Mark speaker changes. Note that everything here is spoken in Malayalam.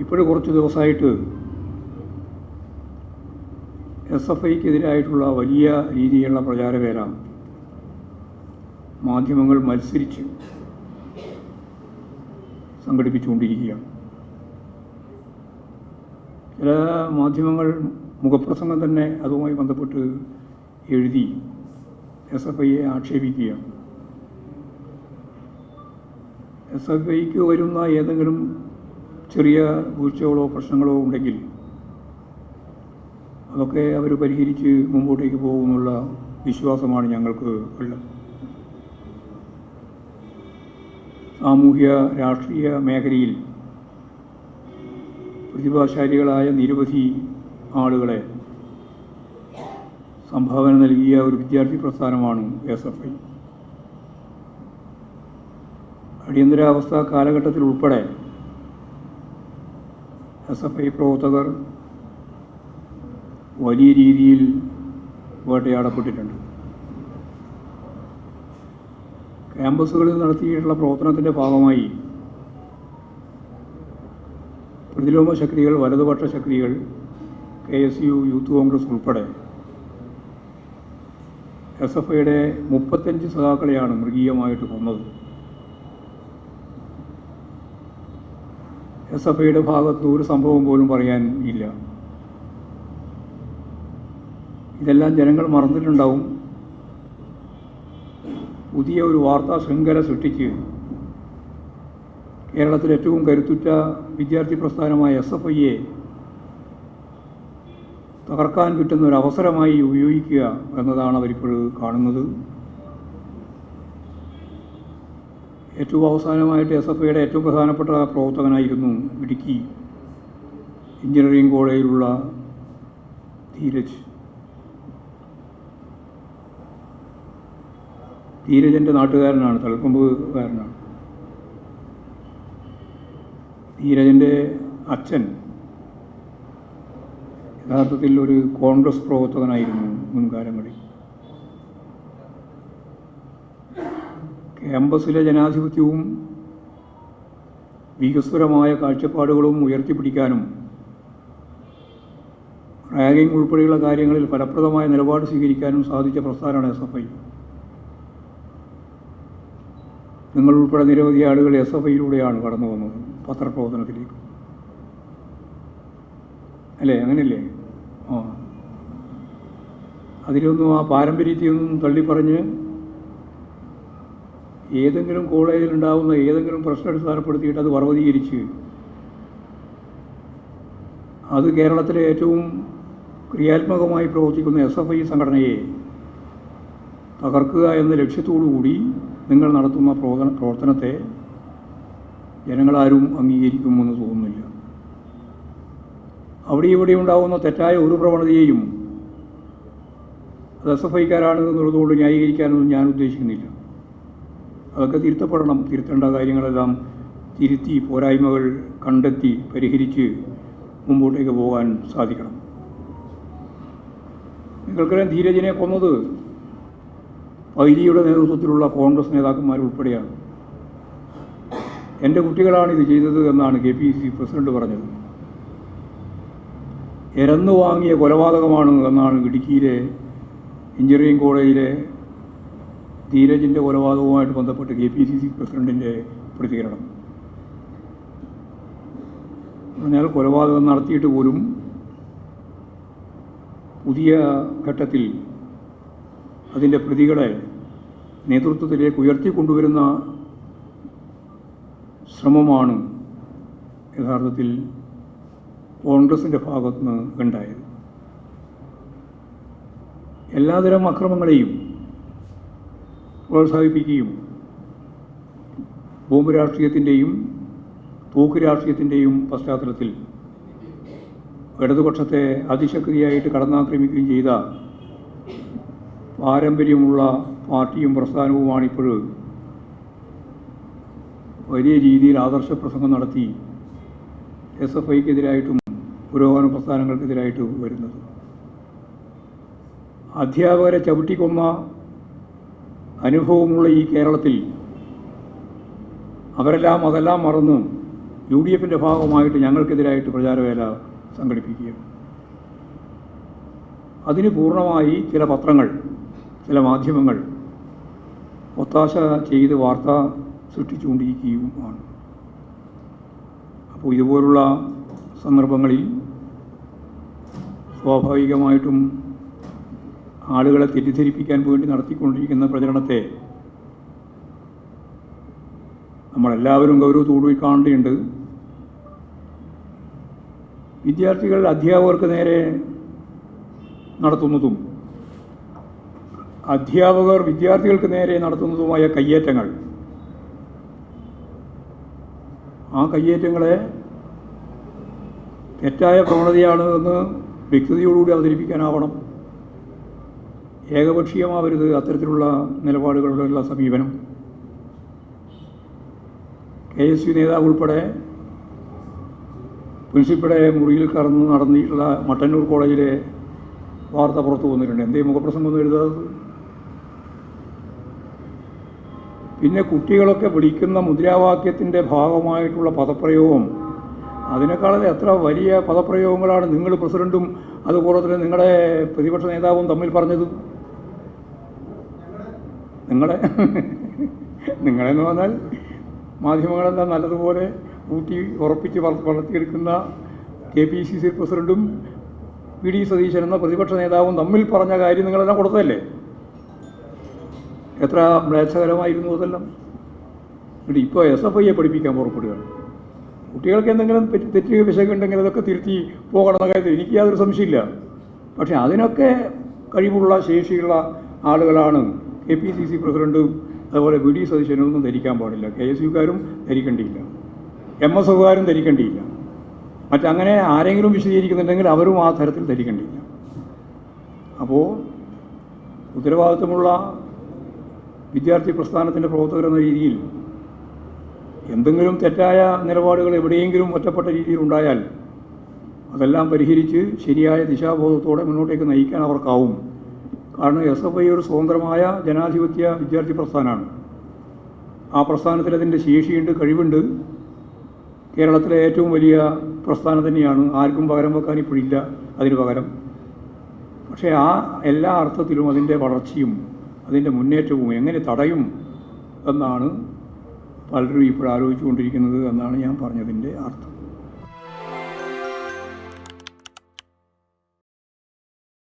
Speaker 1: ഇപ്പോഴും കുറച്ച് ദിവസമായിട്ട് SFIക്കെതിരായിട്ടുള്ള വലിയ രീതിയിലുള്ള പ്രചാരവേല മാധ്യമങ്ങൾ മത്സരിച്ച് സംഘടിപ്പിച്ചുകൊണ്ടിരിക്കുകയാണ്. ചില മാധ്യമങ്ങൾ മുഖപ്രസംഗം തന്നെ അതുമായി ബന്ധപ്പെട്ട് എഴുതി SFIയെ ആക്ഷേപിക്കുകയാണ്. SFIക്ക് വരുന്ന ഏതെങ്കിലും ചെറിയ വീഴ്ചകളോ പ്രശ്നങ്ങളോ ഉണ്ടെങ്കിൽ അതൊക്കെ അവർ പരിഹരിച്ച് മുമ്പോട്ടേക്ക് പോകുമെന്നുള്ള വിശ്വാസമാണ് ഞങ്ങൾക്ക് ഉള്ളത്. സാമൂഹ്യ രാഷ്ട്രീയ മേഖലയിൽ പ്രതിഭാശാലികളായ നിരവധി ആളുകളെ സംഭാവന നൽകിയ ഒരു വിദ്യാർത്ഥി പ്രസ്ഥാനമാണ് SFI. അടിയന്തരാവസ്ഥ കാലഘട്ടത്തിൽ ഉൾപ്പെടെ SFI പ്രവർത്തകർ വലിയ രീതിയിൽ വേട്ടയാടപ്പെട്ടിട്ടുണ്ട്. ക്യാമ്പസുകളിൽ നടത്തിയിട്ടുള്ള പ്രവർത്തനത്തിൻ്റെ ഭാഗമായി പ്രതിലോമ ശക്തികൾ, വലതുപക്ഷ ശക്തികൾ, KSU, യൂത്ത് കോൺഗ്രസ് ഉൾപ്പെടെ SFIയുടെ 35 സഖാക്കളെയാണ് മൃഗീയമായിട്ട് കൊന്നത്. SFIയുടെ ഭാഗത്ത് ഒരു സംഭവം പോലും പറയാൻ ഇല്ല. ഇതെല്ലാം ജനങ്ങൾ മറന്നിട്ടുണ്ടാവും. പുതിയ ഒരു വാർത്താ ശൃംഖല സൃഷ്ടിച്ച് കേരളത്തിൽ ഏറ്റവും കരുത്തുറ്റ വിദ്യാർത്ഥി പ്രസ്ഥാനമായ SFIയെ തകർക്കാൻ കിട്ടുന്ന ഒരു അവസരമായി ഉപയോഗിക്കുക എന്നതാണ് അവരിപ്പോൾ കാണുന്നത്. ഏറ്റവും അവസാനമായിട്ട് SFIയുടെ ഏറ്റവും പ്രധാനപ്പെട്ട പ്രവർത്തകനായിരുന്നു ഇടുക്കി എഞ്ചിനീയറിംഗ് കോളേജിലുള്ള ധീരജൻ്റെ നാട്ടുകാരനാണ്, തളിപ്പറമ്പുകാരനാണ്. ധീരജൻ്റെ അച്ഛൻ യഥാർത്ഥത്തിൽ ഒരു കോൺഗ്രസ് പ്രവർത്തകനായിരുന്നു മുൻകാലങ്ങളിൽ. ക്യാമ്പസിലെ ജനാധിപത്യവും വികസ്വരമായ കാഴ്ചപ്പാടുകളും ഉയർത്തിപ്പിടിക്കാനും റാഗിംഗ് ഉൾപ്പെടെയുള്ള കാര്യങ്ങളിൽ ഫലപ്രദമായ നിലപാട് സ്വീകരിക്കാനും സാധിച്ച പ്രസ്ഥാനമാണ് SFI. നിങ്ങൾ ഉൾപ്പെടെ നിരവധി ആളുകൾ SFIയിലൂടെയാണ് കടന്നു വന്നത് പത്രപ്രവർത്തനത്തിലേക്ക്, അല്ലേ? അങ്ങനെയല്ലേ? അതിലൊന്നും ആ പാരമ്പര്യത്തെയൊന്നും തള്ളിപ്പറഞ്ഞ് ഏതെങ്കിലും കോളേജിലുണ്ടാകുന്ന ഏതെങ്കിലും പ്രശ്നം അടിസ്ഥാനപ്പെടുത്തിയിട്ട് അത് പർവ്വതീകരിച്ച് അത് കേരളത്തിലെ ഏറ്റവും ക്രിയാത്മകമായി പ്രവർത്തിക്കുന്ന SFI സംഘടനയെ തകർക്കുക എന്ന ലക്ഷ്യത്തോടുകൂടി നിങ്ങൾ നടത്തുന്ന പ്രവർത്തനത്തെ ജനങ്ങളാരും അംഗീകരിക്കുമെന്ന് തോന്നുന്നില്ല. അവിടെ ഇവിടെ ഉണ്ടാകുന്ന തെറ്റായ ഒരു പ്രവണതയെയും അത് SFIക്കാരാണ് എന്നുള്ളതുകൊണ്ട് ന്യായീകരിക്കാനൊന്നും ഞാൻ ഉദ്ദേശിക്കുന്നില്ല. അതൊക്കെ തിരുത്തപ്പെടണം. തിരുത്തേണ്ട കാര്യങ്ങളെല്ലാം തിരുത്തി പോരായ്മകൾ കണ്ടെത്തി പരിഹരിച്ച് മുമ്പോട്ടേക്ക് പോകാൻ സാധിക്കണം. നിങ്ങൾക്കറിയാം, ധീരജിനെ കൊന്നത് വൈലിയുടെ നേതൃത്വത്തിലുള്ള കോൺഗ്രസ് നേതാക്കന്മാരുൾപ്പെടെയാണ്. എൻ്റെ കുട്ടികളാണ് ഇത് ചെയ്തത് എന്നാണ് KPCC പ്രസിഡന്റ് പറഞ്ഞത്. എരന്നു വാങ്ങിയ കൊലപാതകമാണ് എന്നാണ് ഇടുക്കിയിലെ എഞ്ചിനീയറിംഗ് കോളേജിലെ ധീരജിൻ്റെ കൊലപാതകവുമായിട്ട് ബന്ധപ്പെട്ട് KPCC പ്രസിഡന്റിൻ്റെ പ്രതികരണം. പറഞ്ഞാൽ കൊലപാതകം നടത്തിയിട്ട് പോലും പുതിയ ഘട്ടത്തിൽ അതിൻ്റെ പ്രതികളെ നേതൃത്വത്തിലേക്ക് ഉയർത്തിക്കൊണ്ടുവരുന്ന ശ്രമമാണ് യഥാർത്ഥത്തിൽ കോൺഗ്രസിൻ്റെ ഭാഗത്തുനിന്ന് ഉണ്ടായത്. എല്ലാതരം അക്രമങ്ങളെയും പ്രോത്സാഹിപ്പിക്കുകയും ബോംബ് രാഷ്ട്രീയത്തിൻ്റെയും തോക്ക് രാഷ്ട്രീയത്തിൻ്റെയും പശ്ചാത്തലത്തിൽ ഇടതുപക്ഷത്തെ അതിശക്തിയായിട്ട് കടന്നാക്രമിക്കുകയും ചെയ്ത പാരമ്പര്യമുള്ള പാർട്ടിയും പ്രസ്ഥാനവുമാണിപ്പോൾ വലിയ രീതിയിൽ ആദർശപ്രസംഗം നടത്തി SFIക്കെതിരായിട്ടും പുരോഗമന പ്രസ്ഥാനങ്ങൾക്കെതിരായിട്ട് വരുന്നത്. അധ്യാപകരെ ചവിട്ടിക്കൊന്ന അനുഭവമുള്ള ഈ കേരളത്തിൽ അതെല്ലാം മറന്ന് UDFിൻ്റെ ഭാഗമായിട്ട് ഞങ്ങൾക്കെതിരായിട്ട് പ്രചാരവേല സംഘടിപ്പിക്കുക. അതിന് പൂർണ്ണമായി ചില പത്രങ്ങൾ, ചില മാധ്യമങ്ങൾ ഒത്താശ ചെയ്ത് വാർത്ത സൃഷ്ടിച്ചുകൊണ്ടിരിക്കുകയുമാണ്. അപ്പോൾ ഇതുപോലുള്ള സന്ദർഭങ്ങളിൽ സ്വാഭാവികമായിട്ടും ആളുകളെ തെറ്റിദ്ധരിപ്പിക്കാൻ വേണ്ടി നടത്തിക്കൊണ്ടിരിക്കുന്ന പ്രചരണത്തെ നമ്മളെല്ലാവരും ഗൗരവത്തോടുകൂടി കാണേണ്ടതുണ്ട്. വിദ്യാർത്ഥികൾ അധ്യാപകർക്ക് നേരെ നടത്തുന്നതും അധ്യാപകർ വിദ്യാർത്ഥികൾക്ക് നേരെ നടത്തുന്നതുമായ കയ്യേറ്റങ്ങൾ, ആ കയ്യേറ്റങ്ങളെ തെറ്റായ പ്രവണതയാണ് എന്ന് വ്യക്തതയോടുകൂടി അവതരിപ്പിക്കാനാവണം. ഏകപക്ഷീയമാവരുത് അത്തരത്തിലുള്ള നിലപാടുകളുള്ള സമീപനം. KSU നേതാവ് ഉൾപ്പെടെ പ്രിൻസിപ്പളുടെ മുറിയിൽ കടന്ന് നടന്നിട്ടുള്ള മട്ടന്നൂർ കോളേജിലെ വാർത്ത പുറത്തു വന്നിട്ടുണ്ട്. എന്തേ മുഖപ്രസംഗം എഴുതാത്തത്? പിന്നെ കുട്ടികളൊക്കെ വിളിക്കുന്ന മുദ്രാവാക്യത്തിൻ്റെ ഭാഗമായിട്ടുള്ള പദപ്രയോഗം, അതിനേക്കാളും എത്ര വലിയ പദപ്രയോഗങ്ങളാണ് നിങ്ങൾ പ്രസിഡൻറ്റും അതുപോലെ തന്നെ നിങ്ങളുടെ പ്രതിപക്ഷ നേതാവും തമ്മിൽ പറഞ്ഞത്. നിങ്ങളെന്ന് പറഞ്ഞാൽ മാധ്യമങ്ങളെല്ലാം നല്ലതുപോലെ ഊട്ടി ഉറപ്പിച്ച് വളർത്തിയെടുക്കുന്ന KPCC പ്രസിഡൻറ്റും VD സതീശൻ എന്ന പ്രതിപക്ഷ നേതാവും തമ്മിൽ പറഞ്ഞ കാര്യം നിങ്ങളെല്ലാം കൊടുത്തതല്ലേ? എത്ര മ്ലേച്ഛകരമായിരുന്നു അതെല്ലാം. എന്നിട്ട് ഇപ്പോൾ SFIയെ പഠിപ്പിക്കാൻ പുറപ്പെടുകയാണ്. കുട്ടികൾക്ക് എന്തെങ്കിലും തെറ്റ് വിഷയമുണ്ടെങ്കിൽ അതൊക്കെ തിരുത്തി പോകണമെന്ന കാര്യത്തിൽ എനിക്ക് യാതൊരു സംശയമില്ല. പക്ഷേ അതിനൊക്കെ കഴിവുള്ള ശേഷിയുള്ള ആളുകളാണ് KPCC പ്രസിഡൻറ്റും അതുപോലെ VD സതീശനൊന്നും ധരിക്കാൻ പാടില്ല. KSUക്കാരും ധരിക്കേണ്ടിയില്ല, MSFകാരും ധരിക്കേണ്ടിയില്ല, മറ്റങ്ങനെ ആരെങ്കിലും വിശദീകരിക്കുന്നുണ്ടെങ്കിൽ അവരും ആ തരത്തിൽ ധരിക്കേണ്ടിയില്ല. അപ്പോൾ ഉത്തരവാദിത്വമുള്ള വിദ്യാർത്ഥി പ്രസ്ഥാനത്തിൻ്റെ പ്രവർത്തകരെന്ന രീതിയിൽ എന്തെങ്കിലും തെറ്റായ നിലപാടുകൾ എവിടെയെങ്കിലും ഒറ്റപ്പെട്ട രീതിയിൽ ഉണ്ടായാൽ അതെല്ലാം പരിഹരിച്ച് ശരിയായ ദിശാബോധത്തോടെ മുന്നോട്ടേക്ക് നയിക്കാൻ അവർക്കാവും. കാരണം SFI ഒരു സ്വതന്ത്രമായ ജനാധിപത്യ വിദ്യാർത്ഥി പ്രസ്ഥാനമാണ്. ആ പ്രസ്ഥാനത്തിൽ അതിൻ്റെ ശേഷിയുണ്ട്, കഴിവുണ്ട്. കേരളത്തിലെ ഏറ്റവും വലിയ പ്രസ്ഥാനം തന്നെയാണ്. ആർക്കും പകരം വെക്കാൻ ഇപ്പോഴില്ല അതിന് പകരം. പക്ഷേ ആ എല്ലാ അർത്ഥത്തിലും അതിൻ്റെ വളർച്ചയും അതിൻ്റെ മുന്നേറ്റവും എങ്ങനെ തടയും എന്നാണ് പലരും ഇപ്പോൾ ആലോചിച്ചുകൊണ്ടിരിക്കുന്നത് എന്നാണ് ഞാൻ പറഞ്ഞതിൻ്റെ അർത്ഥം.